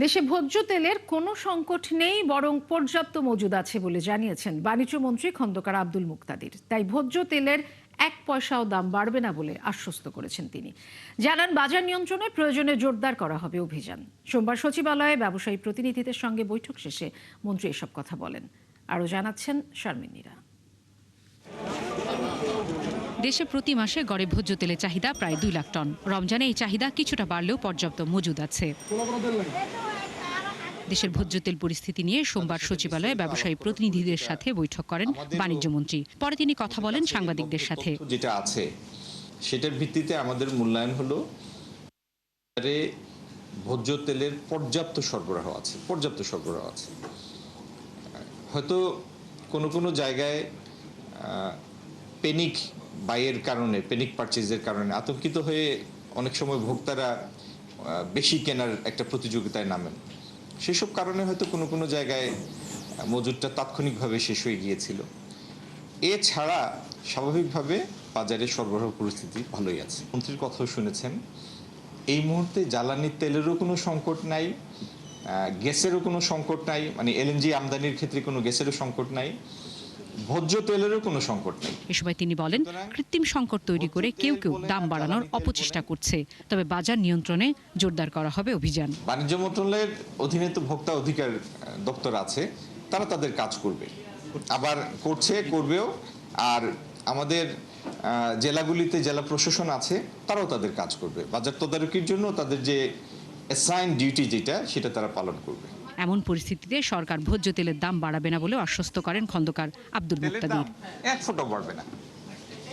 দেশে ভোজ্য তেলের কোনো সংকট নেই, বরং পর্যাপ্ত মজুদ আছে বলে জানিয়েছেন বাণিজ্যমন্ত্রী খন্দকার আব্দুল মুক্তাদির। তাই ভোজ্য তেলের 1 পয়সাও দাম বাড়বে না বলে আশ্বস্ত করেছেন তিনি। জানান, বাজার নিয়ন্ত্রণে প্রয়োজনে জোরদার করা হবে অভিযান। সোমবার সচিবালয়ে ব্যবসায়ী প্রতিনিধিদের সঙ্গে বৈঠক শেষে মন্ত্রী এসব কথা বলেন। আরও জানাচ্ছেন শারমিন নীরা। দেশে প্রতি মাসে গড়ে ভোজ্য তেলের চাহিদা প্রায় 2 লাখ টন। রমজানে এই চাহিদা কিছুটা বাড়লেও পর্যাপ্ত মজুদ আছে। দেশের ভোজ্য তেল পরিস্থিতি নিয়ে সোমবার সচিবালয়ে ব্যবসায়ী প্রতিনিধিদের সাথে বৈঠক করেন বাণিজ্যমন্ত্রী। পরে তিনি কথা বলেন সাংবাদিকদের সাথে। যেটা আছে সেটার ভিত্তিতে আমাদের মূল্যায়ন হলো ভোজ্য তেলের পর্যাপ্ত সরবরাহ আছে। হয়তো কোনো জায়গায় পেনিক বাইয়ের কারণে, পেনিক পারচেজের কারণে আতঙ্কিত হয়ে অনেক সময় ভোক্তারা বেশি কেনার একটা প্রতিযোগিতায় নামেন। সেসব কারণে হয়তো কোনো জায়গায় মজুদটা তাৎক্ষণিকভাবে শেষ হয়ে গিয়েছিল। এছাড়া স্বাভাবিকভাবে বাজারে সরবরাহ পরিস্থিতি ভালোই আছে। মন্ত্রীর কথাও শুনেছেন, এই মুহূর্তে জ্বালানি তেলেরও কোনো সংকট নাই, গ্যাসেরও কোনো সংকট নাই, মানে এলএনজি আমদানির ক্ষেত্রে কোনো গ্যাসেরও সংকট নাই, ভোজ্য তেলেরও কোনো সংকট নেই। এ সময় তিনি বলেন, কৃত্রিম সংকট তৈরি করে কেউ দাম বাড়ানোর অপচেষ্টা করছে। তবে বাজার নিয়ন্ত্রণে জোরদার করা হবে অভিযান। বাণিজ্য মন্ত্রণালয়ের অধীনে তো ভোক্তা অধিকার দপ্তর আছে, তারা তাদের কাজ করবে, আবার করবেও। আর আমাদের জেলাগুলিতে জেলা প্রশাসন আছে, তারাও তাদের কাজ করবে। বাজার তদারকির জন্য তাদের যে অ্যাসাইন ডিউটি সেটা তারা পালন করবে। এমন পরিস্থিতিতে সরকার ভোজ্য তেলের দাম বাড়াবে না বলেও আশ্বস্ত করেন খন্দকার আব্দুল মুক্তাদির। 1 ফুটও বাড়বে না,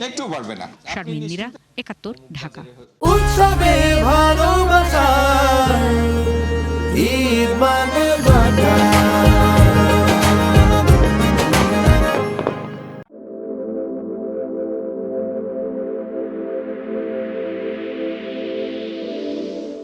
একটু বাড়বে না। শারমিন নীরা, 71, ঢাকা। উৎসবে ভালোবাসা ঈদ মানে